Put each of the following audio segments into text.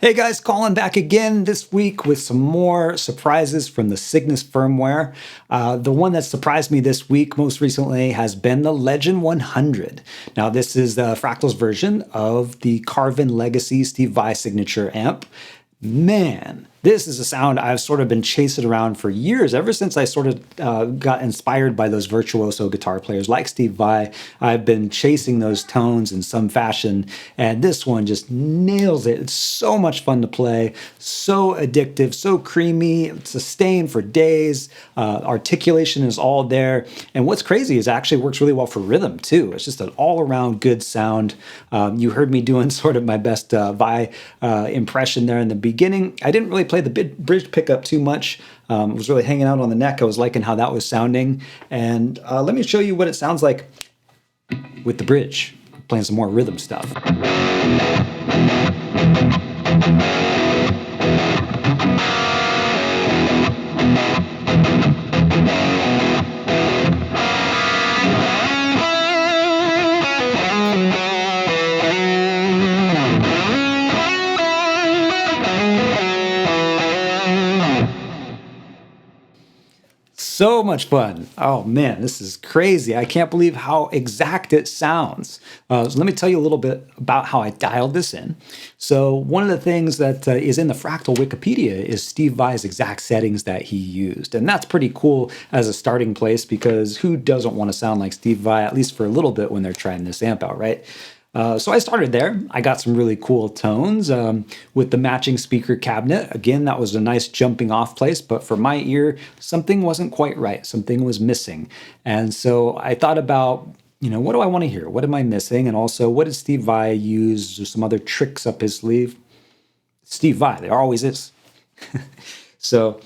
Hey guys, calling back again this week with some more surprises from the Cygnus firmware. The one that surprised me this week most recently has been the Legend 100. Now this is the Fractal's version of the Carvin Legacy Steve Vai signature amp. Man, this is a sound I've sort of been chasing around for years, ever since I sort of got inspired by those virtuoso guitar players like Steve Vai. I've been chasing those tones in some fashion, and this one just nails it. It's so much fun to play, so addictive, so creamy, sustained for days. Articulation is all there, and what's crazy is it actually works really well for rhythm too. It's just an all-around good sound. You heard me doing sort of my best Vai impression there in the beginning. I didn't really play the bridge pickup too much. I was really hanging out on the neck. I was liking how that was sounding. And let me show you what it sounds like with the bridge, playing some more rhythm stuff. So much fun. Oh man, this is crazy. I can't believe how exact it sounds. So let me tell you a little bit about how I dialed this in. So one of the things that is in the Fractal Wikipedia is Steve Vai's exact settings that he used. And that's pretty cool as a starting place, because who doesn't want to sound like Steve Vai, at least for a little bit when they're trying this amp out, right? So I started there. I got some really cool tones with the matching speaker cabinet. Again, that was a nice jumping off place, but for my ear, something wasn't quite right. Something was missing. And so I thought about, what do I want to hear? What am I missing? And also, what did Steve Vai use? There's some other tricks up his sleeve. Steve Vai, there always is. So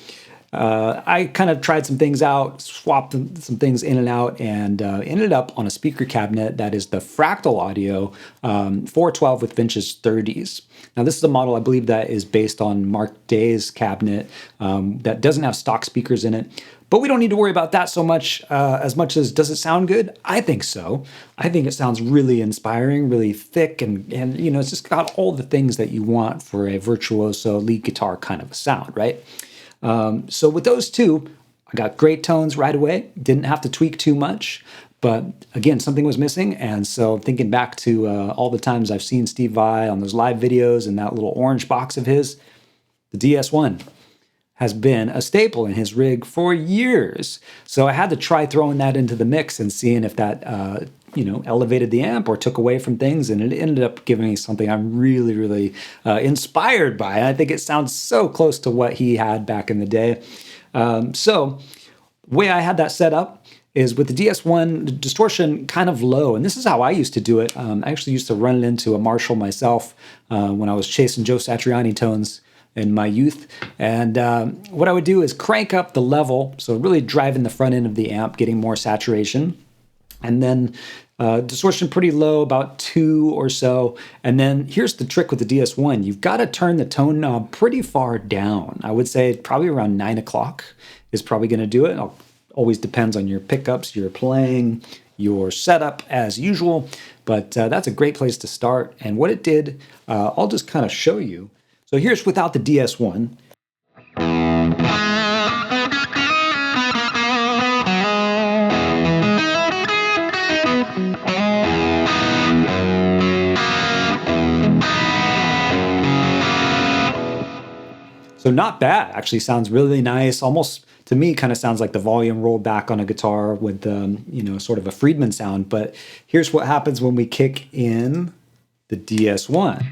I kind of tried some things out, swapped some things in and out, and ended up on a speaker cabinet that is the Fractal Audio 412 with vintage 30s. Now, this is a model I believe that is based on Mark Day's cabinet that doesn't have stock speakers in it. But we don't need to worry about that so much as does it sound good? I think so. I think it sounds really inspiring, really thick, and it's just got all the things that you want for a virtuoso lead guitar kind of a sound, right? So with those two, I got great tones right away. Didn't have to tweak too much. But again, something was missing. And so thinking back to all the times I've seen Steve Vai on those live videos and that little orange box of his, the DS1 has been a staple in his rig for years. So I had to try throwing that into the mix and seeing if that elevated the amp or took away from things, and it ended up giving me something I'm really, really inspired by. And I think it sounds so close to what he had back in the day. So the way I had that set up is with the DS1, the distortion kind of low, and this is how I used to do it. I actually used to run it into a Marshall myself when I was chasing Joe Satriani tones in my youth. And what I would do is crank up the level, so really driving the front end of the amp, getting more saturation. And then distortion pretty low, about 2 or so. And then here's the trick with the DS1. You've got to turn the tone knob pretty far down. I would say probably around 9 o'clock is probably going to do it. It always depends on your pickups, your playing, your setup as usual. But that's a great place to start. And what it did, I'll just kind of show you. So here's without the DS1. So not bad, actually sounds really nice. Almost, to me, kind of sounds like the volume rolled back on a guitar with, sort of a Friedman sound. But here's what happens when we kick in the DS1.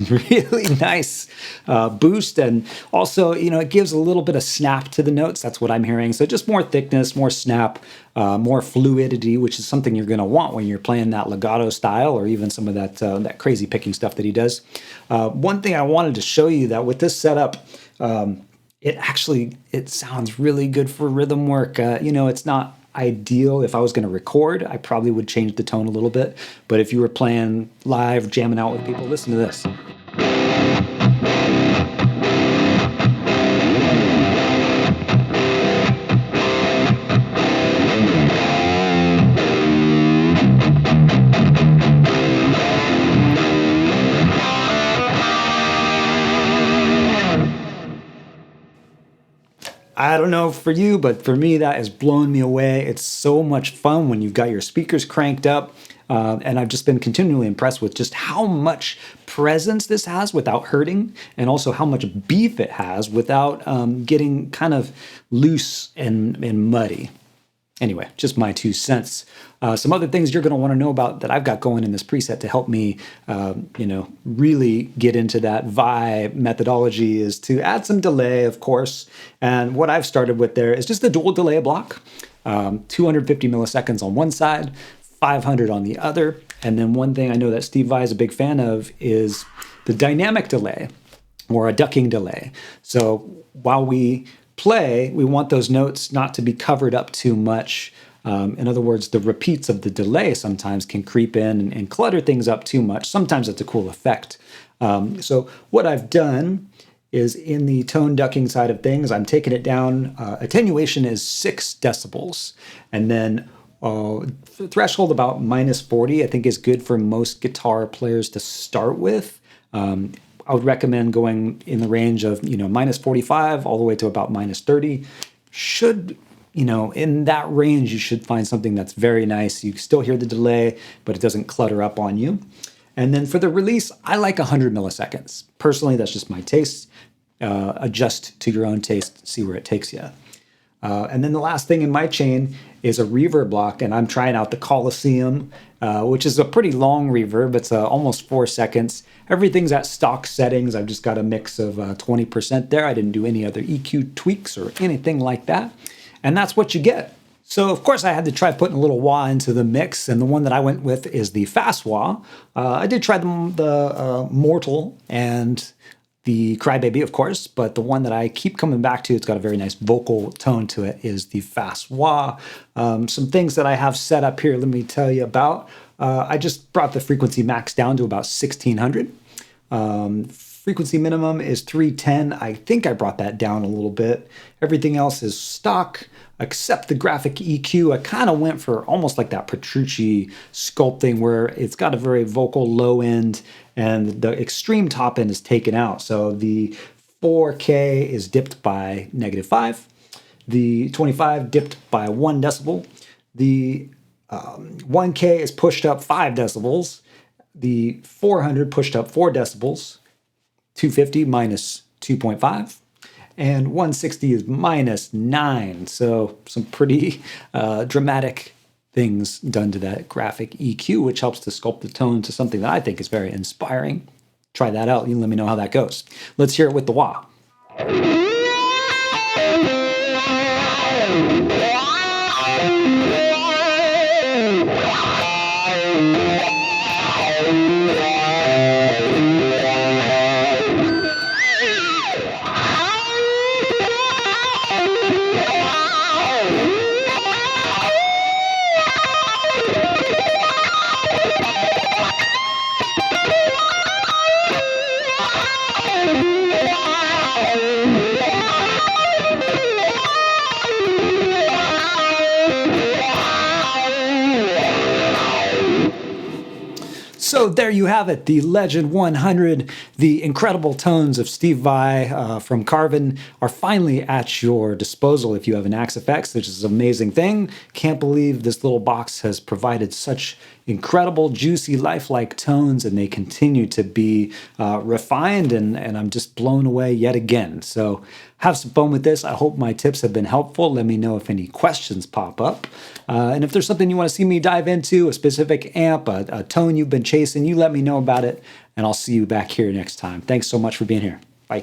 Really nice boost, and also it gives a little bit of snap to the notes. That's what I'm hearing. So just more thickness, more snap, more fluidity, which is something you're going to want when you're playing that legato style, or even some of that crazy picking stuff that he does. One thing I wanted to show you that with this setup, it sounds really good for rhythm work. It's not ideal. If I was going to record, I probably would change the tone a little bit. But if you were playing live, jamming out with people, listen to this. I don't know for you, but for me, that has blown me away. It's so much fun when you've got your speakers cranked up. And I've just been continually impressed with just how much presence this has without hurting, and also how much beef it has without getting kind of loose and muddy. Anyway, just my 2 cents. Some other things you're going to want to know about that I've got going in this preset to help me, really get into that Vai methodology is to add some delay, of course. And what I've started with there is just the dual delay block, 250 milliseconds on one side, 500 on the other. And then one thing I know that Steve Vai is a big fan of is the dynamic delay, or a ducking delay. So while we play, we want those notes not to be covered up too much. In other words, the repeats of the delay sometimes can creep in and clutter things up too much. Sometimes it's a cool effect. So what I've done is in the tone ducking side of things, I'm taking it down. Attenuation is 6 decibels. And then threshold about -40, I think, is good for most guitar players to start with. I would recommend going in the range of, -45 all the way to about -30. In that range, you should find something that's very nice. You still hear the delay, but it doesn't clutter up on you. And then for the release, I like 100 milliseconds. Personally, that's just my taste. Adjust to your own taste, see where it takes you. And then the last thing in my chain is a reverb block, and I'm trying out the Coliseum, which is a pretty long reverb. It's almost 4 seconds. Everything's at stock settings. I've just got a mix of 20% there. I didn't do any other EQ tweaks or anything like that. And that's what you get. So, of course, I had to try putting a little wah into the mix, and the one that I went with is the fast wah. I did try the Mortal and the Crybaby, of course, but the one that I keep coming back to, it's got a very nice vocal tone to it, is the fast wah. Some things that I have set up here, let me tell you about. I just brought the frequency max down to about 1600. Frequency minimum is 310. I think I brought that down a little bit. Everything else is stock, except the graphic EQ. I kind of went for almost like that Petrucci sculpting, where it's got a very vocal low end and the extreme top end is taken out. So the 4K is dipped by -5. The 25 dipped by 1 decibel. The 1K is pushed up 5 decibels. The 400 pushed up 4 decibels. 250 minus 2.5. And 160 is -9. So some pretty dramatic things done to that graphic EQ, which helps to sculpt the tone to something that I think is very inspiring. Try that out. You can let me know how that goes. Let's hear it with the wah. So there you have it, the Legend 100, the incredible tones of Steve Vai from Carvin are finally at your disposal if you have an Axe FX, which is an amazing thing. Can't believe this little box has provided such incredible, juicy, lifelike tones, and they continue to be refined, and I'm just blown away yet again. So have some fun with this. I hope my tips have been helpful. Let me know if any questions pop up. And if there's something you want to see me dive into, a specific amp, a tone you've been chasing, you let me know about it, and I'll see you back here next time. Thanks so much for being here. Bye.